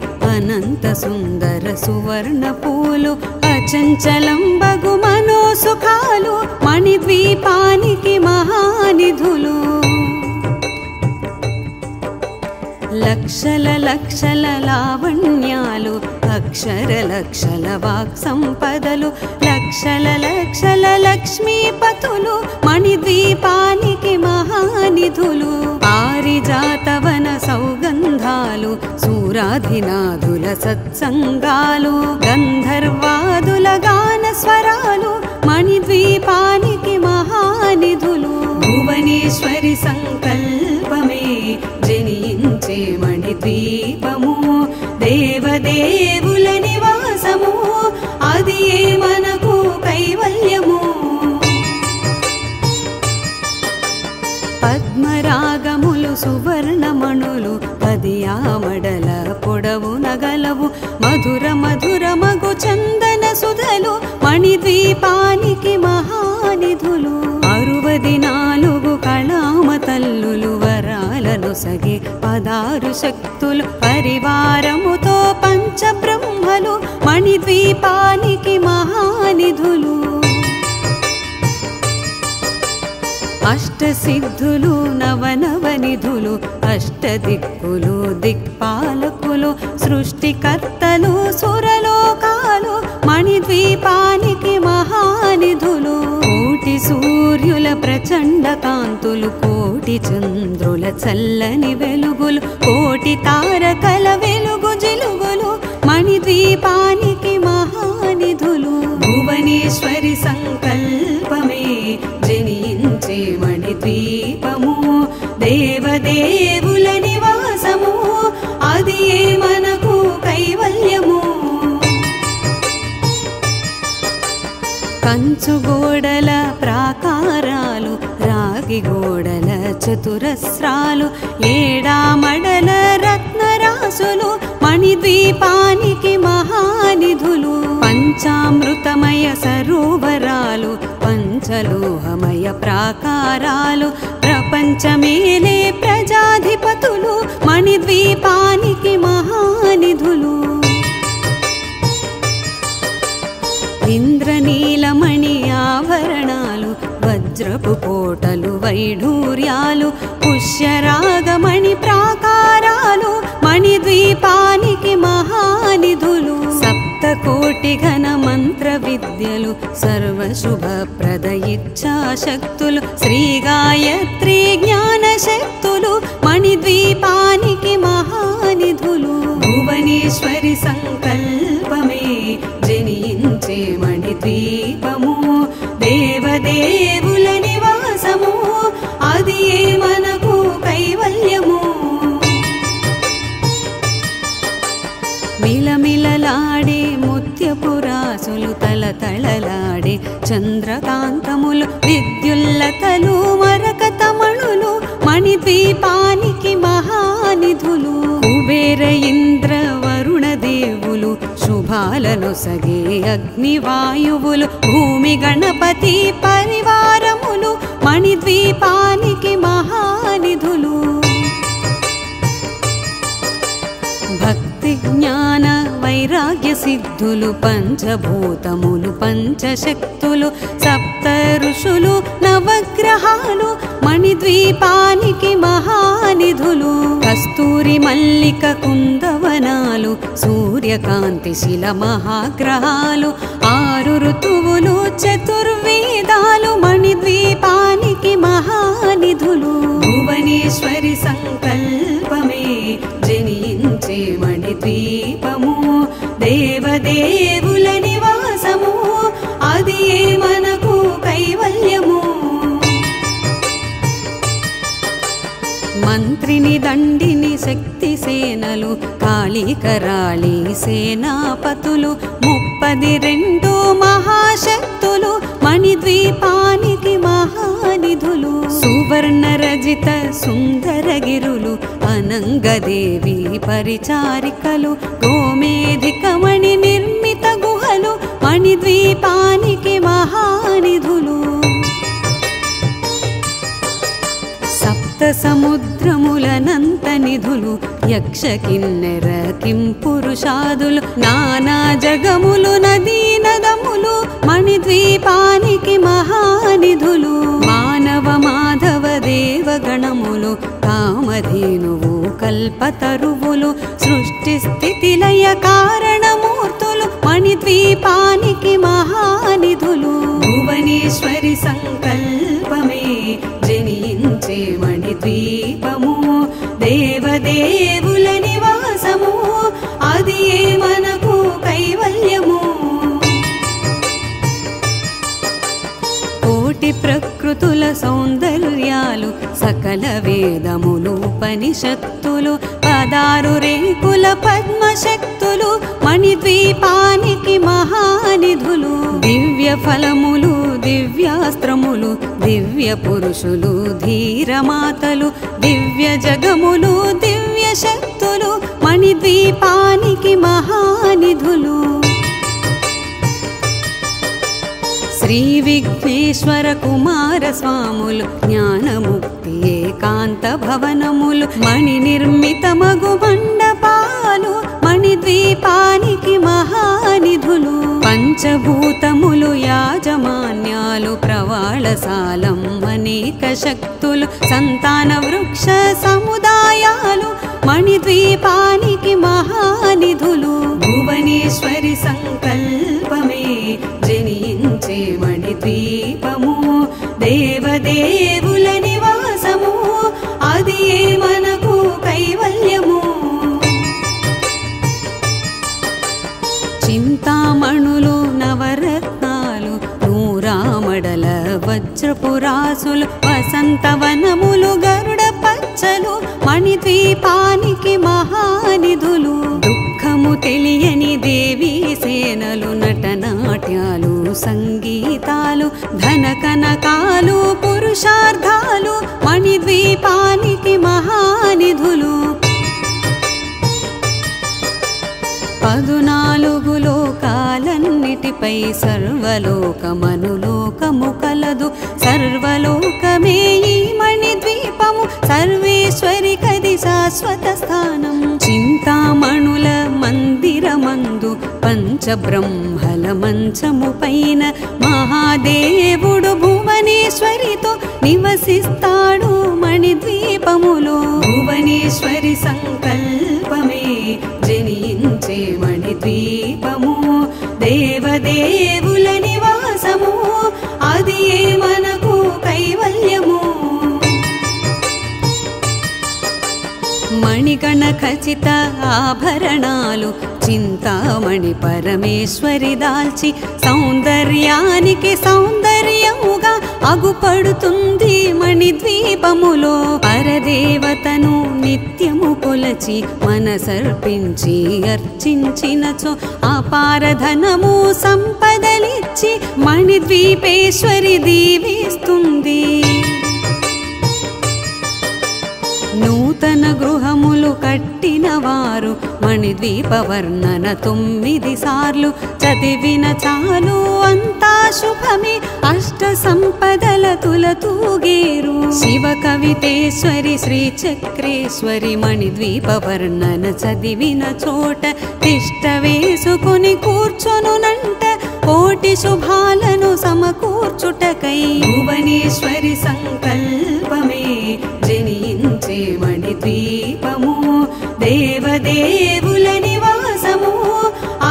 అనంత సుందర సువర్ణ పూలు అచంచలం బగు మనోసుఖాలు మణిద్వీపానికి మహానిధులు లక్షల లక్షల లావణ్యాలు అక్షర లక్షల వాక్ సంపదలు లక్షల లక్షల లక్ష్మీపతులు మణిద్వీపానికి మహానిధులు పారిజాతవన సౌగంధాలు సూరాధినాథుల సత్సంగాలు గంధర్వాదుల గాన స్వరాలు మణిద్వీపానికి మహానిధులు భువనేశ్వరి సంకల్పమే జనించే మణిద్వీపము దేవదేవుల నివాసము అది మనకు కైవల్యము పద్మరాగములు సువర్ణమణులు పదియామడల పొడవు నగలవు మధుర మధుర మగు చందన సుధలు మణిద్వీపానికి మహానిధులు 64 కళామ తల్లులు వరాలను సగి 16 శక్తులు పరివారముతో పంచబ్రహ్మలు మణిద్వీపానికి మహానిధులు అష్టసిద్ధులు నవనవనిధులు అష్టదిక్కులు దిక్పాలకులు సృష్టికర్తలు సురలోకాలు మణిద్వీపానికి మహానిధులు కోటి సూర్యుల ప్రచండ కాంతులు కోటి చంద్రుల చల్లని వెలుగులు కోటి తారకల వెలుగు జిలుగులు మణిద్వీపానికి మహానిధులు భువనేశ్వరి సంకల్పమే జనించే మణిద్వీపము దేవదేవుల నివాసము అది మనకు కైవల్యము కంచు గోడల ప్రాకారాలు రాగి గోడల చతురస్రాలు ఏడామడల రత్నరాసులు మణిద్వీపానికి మహానిధులు పంచామృతమయ సరోవరాలు పంచలోహమయ ప్రాకారాలు ప్రపంచమేలే ప్రజాధిపతులు మణిద్వీపానికి మహానిధులు ఇంద్రనీలమణి ఆభరణాలు వజ్రపు కోటలు వైఢూర్యాలు పుష్యరాగమణి ప్రాకారాలు మణిద్వీపానికి మహానిధులు సప్తకోటి ఘన మంత్ర విద్యలు సర్వశుభప్రద ఇచ్ఛాశక్తులు శ్రీ గాయత్రి జ్ఞాన శక్తులు మణిద్వీపానికి మహానిధులు భువనేశ్వరి సంకల్పమే జనించే మణిద్వీపము దేవదేవుల నివాసము అది మనకు కైవల్యము మిలమిలలాడే ముత్యపురాసులు తలతళలాడే చంద్రకాంతములు విద్యుల్లతలు మరకతమణులు మణిద్వీపానికి మహానిధులు కుబేర ఇంద్ర వరుణ దేవులు శుభాలను సగే అగ్నివాయువులు భూమి గణపతి పరివారములు మణిద్వీపానికి మహానిధులు భక్తి జ్ఞాన వైరాగ్య సిద్ధులు పంచభూతములు పంచశక్తులు సప్త ఋషులు నవగ్రహాలు మణిద్వీపానికి మహానిధులు కస్తూరి మల్లిక కుందవనాలు సూర్యకాంతి శిల మహాగ్రహాలు 6 ఋతువులు చతుర్వేదాలు మణిద్వీపానికి మహానిధులు భువనేశ్వరి సంకల్పమే జనించే మణిద్వీపము దేవదేవుల నివాసము అది మనకు కైవల్యము మంత్రిని దండిని శక్తి సేనలు కాళికరాళి సేనాపతులు 32 మహాశక్తులు మణిద్వీపానికి మహానిధులు సువర్ణ రజిత సుందరగిరులు అనంగదేవి పరిచారికలు గోమేధికమణి నిర్మిత గుహలు మణిద్వీపానికి మహానిధులు సప్త సముద్రములనంత నిధులు యక్ష కిన్నెర కింపురుషాదులు నానా జగములు నదీ నదములు మణిద్వీపానికి మహానిధులు మానవ మాధవ దేవగణములు కామధేనువు కల్పతరువులు సృష్టి స్థితి లయ కారణమూర్తులు మణిద్వీపానికి మహానిధులు భువనేశ్వరి సంకల్పమే జనించే మణిద్వీపము దేవదేవుల నివాసము అది మనకు కైవల్యము కోటి ప్రకృతుల సౌందర్యాలు సకల వేదములు ఉపనిషత్తులు 16 రేకుల పద్మశక్తులు మణిద్వీపానికి మహానిధులు దివ్య ఫలములు దివ్యాస్త్రములు దివ్య పురుషులు ధీరమాతలు దివ్య జగములు దివ్య శక్తులు మణిద్వీపానికి మహానిధులు శ్రీ విఘ్నేశ్వర కుమార స్వాములు జ్ఞానముక్తి ఏకాంత భవనములు మణి నిర్మితమగు మండపాలు మణిద్వీపానికి మహానిధులు పంచభూతములు యాజమాన్యాలు ప్రవాళశాలం అనేక శక్తులు సంతాన వృక్ష సముదాయాలు మణిద్వీపానికి మహానిధులు భువనేశ్వరి సంకల్పమే జనించే మణిద్వీపము దేవదేవుల నివాసము అది మనకు కైవల్యము చింతామణులు నవరత్నాలు నూరామడల వజ్రపురాసులు వసంతవనములు గరుడ పచ్చలు మణిద్వీపానికి మహానిధులు దుఃఖము తెలియని దేవీ సేనలు నటనాట్యాలు సంగీతాలు ధన కనకాలు పురుషార్థాలు మణిద్వీపానికి మహానిధులు 14 లోకాలన్నిటిపై సర్వలోకమనులోకము కలదు సర్వలోకమే ఈ మణిద్వీపము సర్వేశ్వరి కది శాశ్వత స్థానం చింతామణుల మందిరమందు పంచబ్రహ్మల మంచము పైన మహాదేవుడు భువనేశ్వరితో నివసిస్తాడు మణిద్వీపములో భువనేశ్వరి సంకల్పమే జనించే మణిద్వీపము దేవదేవుల నివాసము అది మనకు కైవల్యము మణిగణ ఖచిత ఆభరణాలు చింతామణి పరమేశ్వరి దాల్చి సౌందర్యానికి సౌందర్యముగా అగుపడుతుంది మణిద్వీపములో పరదేవతను నిత్యము కొలచి మనసర్పించి అర్చించినచో అపారధనము సంపదలిచ్చి మణిద్వీపేశ్వరి దీవిస్తుంది నూతన గృహములు కట్టిన వారు మణిద్వీప వర్ణన 9 సార్లు చదివిన చాలు అంతా శుభమే అష్ట సంపదల తులతూగేరు శివ కవితేశ్వరి శ్రీ చక్రేశ్వరి మణిద్వీప వర్ణన చదివిన చోట తిష్ట వేసుకుని కూర్చొనునంట కోటి శుభాలను సమకూర్చుటకై భువనేశ్వరి సంకల్పమే జనించే మణిద్వీపము దేవదేవుల నివాసము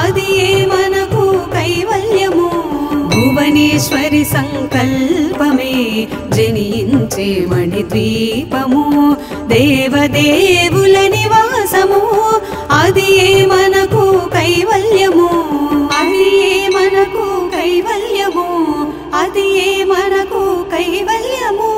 అది మనకు కైవల్యము భువనేశ్వరి సంకల్పమే జనించే మణిద్వీపము దేవదేవుల నివాసము అది మనకు కైవల్యము అది మనకు కైవల్యము అది మనకు కైవల్యము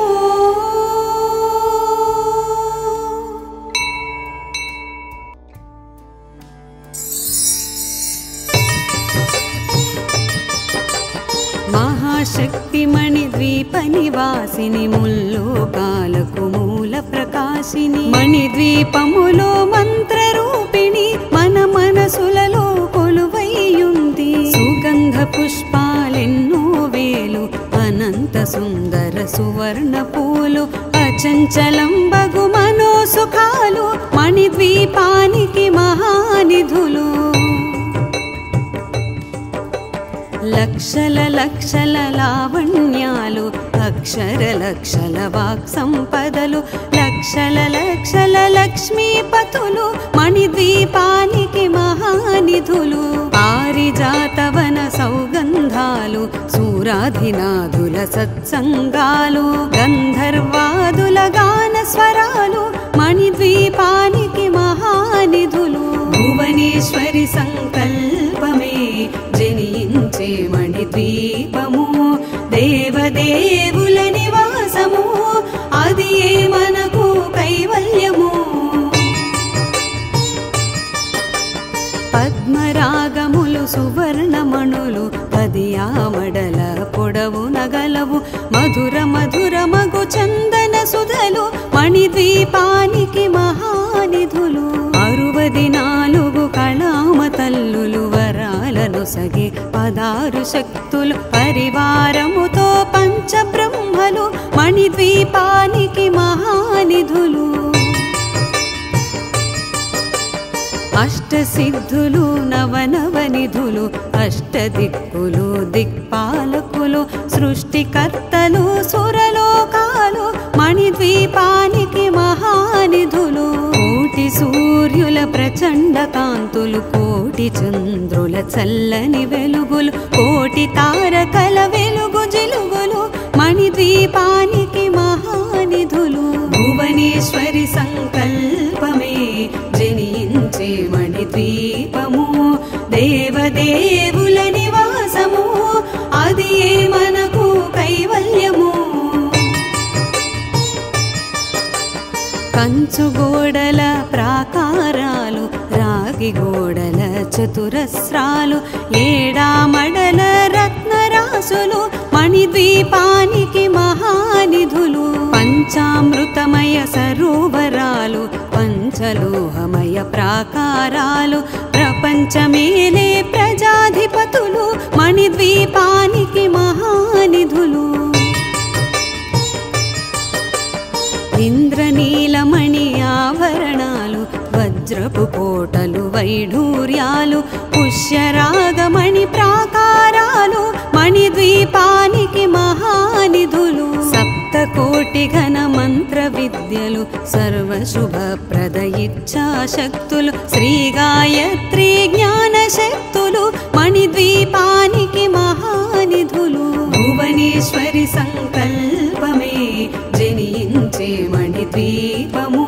మహాశక్తి మణిద్వీప నివాసిని ముల్లోకాలకు మూల ప్రకాశిని మణిద్వీపములో మంత్రరూపిణి మన మనసులలో కొలువైయుంది సుగంధ పుష్పాలెన్నో వేలు అనంత సుందర సువర్ణ పూలు అచంచలం బగు మనోసుఖాలు మణిద్వీప మణిద్వీపానికి మహానిధులు. లక్షల లక్షల లావణ్యాలు, అక్షర లక్షల వాక్ సంపదలు, లక్షల లక్షల లక్ష్మీపతులు మణిద్వీపానికి మహానిధులు. పారిజాతవన సౌగంధాలు, సూరాధినాథుల సత్సంగాలు, గంధర్వాదుల గాన స్వరాలు మణిద్వీపానికి మహానిధులు. భువనేశ్వరి సంకల్పమే జనించే మణిద్వీపము, దేవదేవుల నివాసము, అది మనకు కైవల్యము. పద్మరాగములు సువర్ణమణులు పదియామడల పొడవు నగలవు, మధుర మధుర మగు చందన సుధలు మణిద్వీపానికి మహానిధులు. 64 కళామ తల్లులు వరాలను సగే 16 శక్తులు, పరివారముతో పంచబ్రహ్మలు మణిద్వీపానికి మహానిధులు. అష్టసిద్ధులు నవనవనిధులు, అష్టదిక్కులు దిక్పాలకులు, సృష్టికర్తలు సురలోకాలు మణిద్వీపానికి మహానిధులు. కోటి సూర్యుల ప్రచండ కాంతులు, కోటి చంద్రుల చల్లని వెలుగులు, కోటి తారకల వెలుగు జిలుగులు మణిద్వీపానికి మహానిధులు. భువనేశ్వరి సంకల్పమే జనించే మణిద్వీపము, దేవదేవుల నివాసము, అది మనకు కైవల్యము. కంచు గోడల ప్రాకారాలు, రాగి గోడల చతురస్రాలు, ఏడామడల రత్నరాసులు మణిద్వీపానికి మహానిధులు. పంచామృతమయ సరోవరాలు, పంచలోహమయ ప్రాకారాలు, ప్రపంచమేలే ప్రజాధిపతులు మణిద్వీపానికి మహానిధులు. ఇంద్రనీలమణి ఆభరణాలు, వజ్రపు కోటలు వైఢూర్యాలు, పుష్యరాగమణి ప్రాకారాలు మణిద్వీపానికి మహానిధులు. సప్తకోటి ఘన మంత్ర విద్యలు, సర్వశుభప్రద ఇచ్ఛాశక్తులు, శ్రీ గాయత్రి జ్ఞాన శక్తులు మణిద్వీపానికి మహానిధులు. భువనేశ్వరి సంకల్పమే జనించే మణిద్వీపము,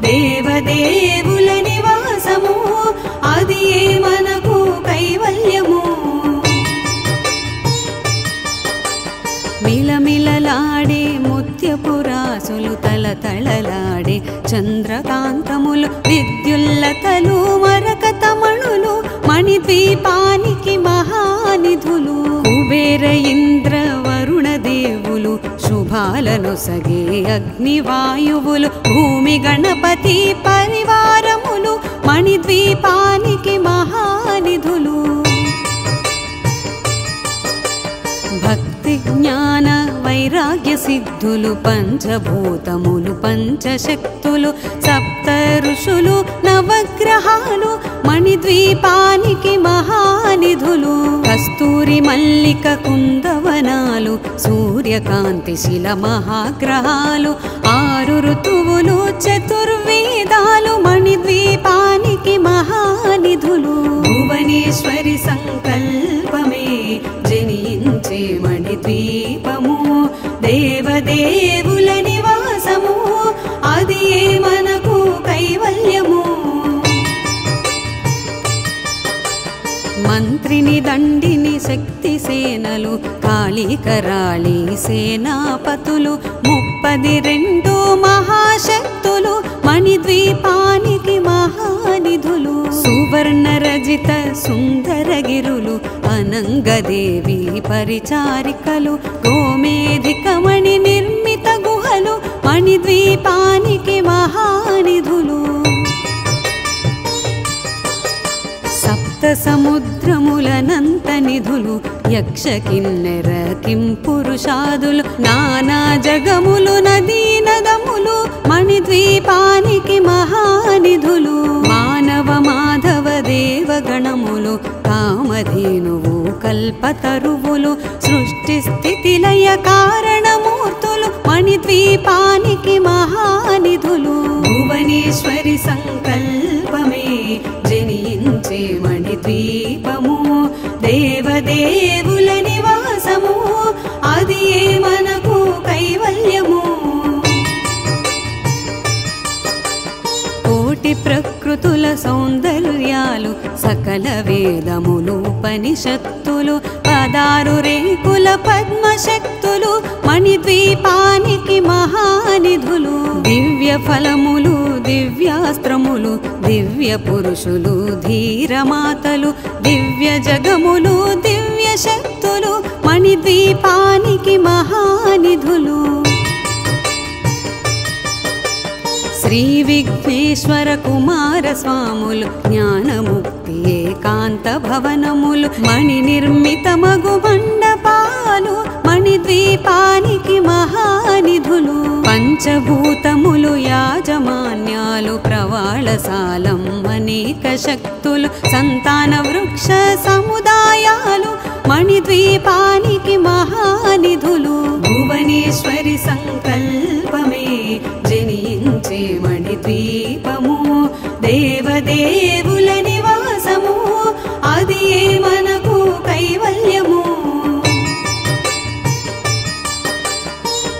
దేవదేవుల నివాసము, అది మనకు కైవల్యము. మిలమిలలాడే ముత్యపురాసులు, తలతళలాడే చంద్రకాంతములు, విద్యుల్లతలు మరకతమణులు మణిద్వీపానికి మహానిధులు. కుబేర ఇంద్ర వరుణ దేవులు, శుభాలను సగే అగ్నివాయువులు, భూమి గణపతి పరివారములు మణిద్వీపానికి మహానిధులు. భక్తి జ్ఞాన వైరాగ్య సిద్ధులు, పంచభూతములు పంచశక్తులు, సప్త ఋషులు నవగ్రహాలు మణిద్వీపానికి మహానిధులు. కస్తూరి మల్లిక కుందవనాలు, సూర్యకాంతి శిల మహాగ్రహాలు, 6 ఋతువులు చతుర్వేదాలు మణిద్వీపానికి మహానిధులు. భువనేశ్వరి సంకల్పమే జనించే మణిద్వీపము, దేవదేవుల నివాసము, అది మనకు కైవల్యము. మంత్రిని దండిని శక్తి సేనలు, కాళీకరాళి సేనాపతులు, 32 మహాశక్తులు మణిద్వీపానికి మహానిధులు. సువర్ణ రజిత సుందరగిరులు, అనంగదేవి పరిచారికలు, గోమేధికమణి నిర్మిత గుహలు మణిద్వీపానికి మహానిధులు. సప్త సముద్రములనంత నిధులు, యక్ష కిన్నెర కింపురుషాదులు, నానా జగములు నదీ నదములు మణిద్వీపానికి మహానిధులు మానవ మాధవ దేవగణములు కామధేనువు కల్పతరువులు సృష్టి స్థితి లయ కారణమూర్తులు మణిద్వీపానికి మహానిధులు భువనేశ్వరి సంకల్పమే జనించే మణిద్వీపము దేవదేవుల నివాసము అది మనకు కైవల్యము కోటి ప్రకృతుల సౌందర్యాలు సకల వేదములు ఉపనిషత్తులు 16 రేకుల పద్మశక్తులు మణిద్వీపానికి మహానిధులు దివ్య ఫలములు దివ్యాస్త్రములు దివ్య పురుషులు ధీరమాతలు దివ్య జగములు దివ్య శక్తులు మణిద్వీపానికి మహానిధులు శ్రీ విఘ్నేశ్వర కుమార స్వాములు జ్ఞానముక్తి ఏకాంత భవనములు మణి నిర్మితమగు మండపాలు మణిద్వీపానికి మహానిధులు పంచభూతములు యాజమాన్యాలు ప్రవాళశాలం అనేక శక్తులు సంతాన వృక్ష సముదాయాలు మణిద్వీపానికి మహానిధులు భువనేశ్వరి సంకల్పమే జనించే మణిద్వీపము దేవదేవుల నివాసము అది మనకు కైవల్యము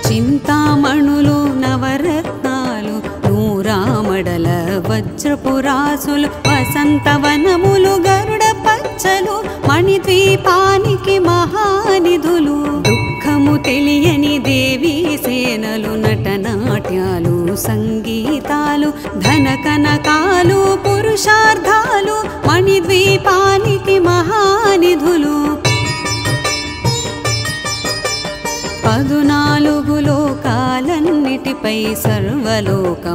చింతామణులు నవరత్నాలు నూరామడల వజ్రపురాసులు వసంతవనములు గరుడ పచ్చలు మణిద్వీపానికి మహానిధులు దుఃఖము తెలియని దేవీ సేనలు నటనాట్యాలు సంగీతాలు ధన కనకాలు పురుషార్థాలు మణిద్వీపానికి మహానిధులు 14 లోకాలన్నిటిపై సర్వలోకమనులోకము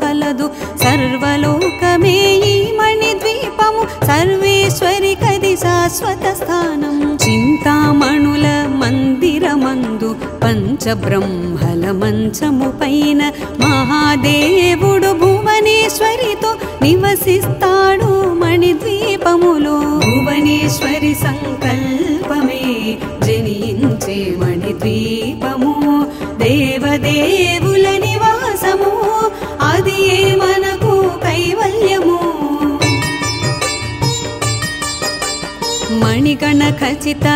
కలదు సర్వలోకమే ఈ మణిద్వీపము సర్వేశ్వరి కది శాశ్వత స్థానం చింతామణుల మందిరమందు పంచబ్రహ్మల మంచము పైన మహాదేవుడు భువనేశ్వరితో నివసిస్తాడు మణిద్వీపములో భువనేశ్వరి సంకల్పమే జనించే మణిద్వీపము దేవదేవుల నివాసము అది మనకు కైవల్యము మణిగణ ఖచిత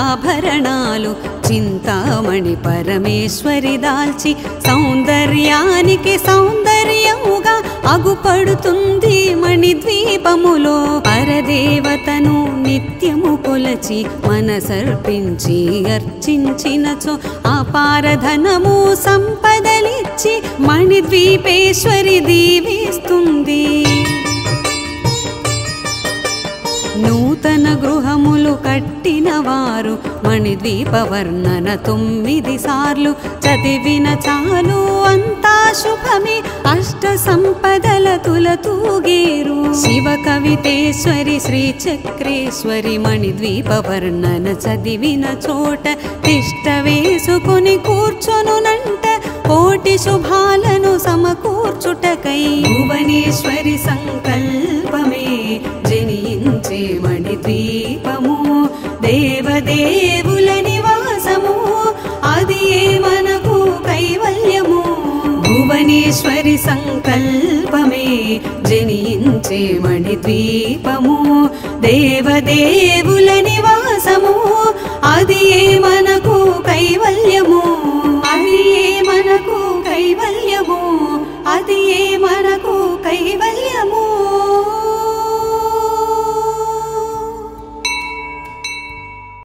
ఆభరణాలు చింతామణి పరమేశ్వరి దాల్చి సౌందర్యానికి సౌందర్యముగా అగుపడుతుంది మణిద్వీపములో పరదేవతను నిత్యము కొలచి మనసర్పించి అర్చించినచో అపారధనము సంపదలిచ్చి మణిద్వీపేశ్వరి దీవిస్తుంది నూతన గృహములు కట్టిన వారు మణిద్వీప వర్ణన 9 సార్లు చదివిన చాలు అంతా శుభమే అష్ట సంపదల తులతూగేరు శివ కవితేశ్వరి శ్రీ చక్రేశ్వరి మణిద్వీప వర్ణన చదివిన చోట తిష్ట వేసుకుని కూర్చొనునంట కోటి శుభాలను సమకూర్చుటకై భువనేశ్వరి సంకల్పమే జనించే మణిద్వీపము దేవదేవుల నివాసము అది మనకు కైవల్యము భువనేశ్వరి సంకల్పమే జనించే మణిద్వీపము దేవదేవుల నివాసము అది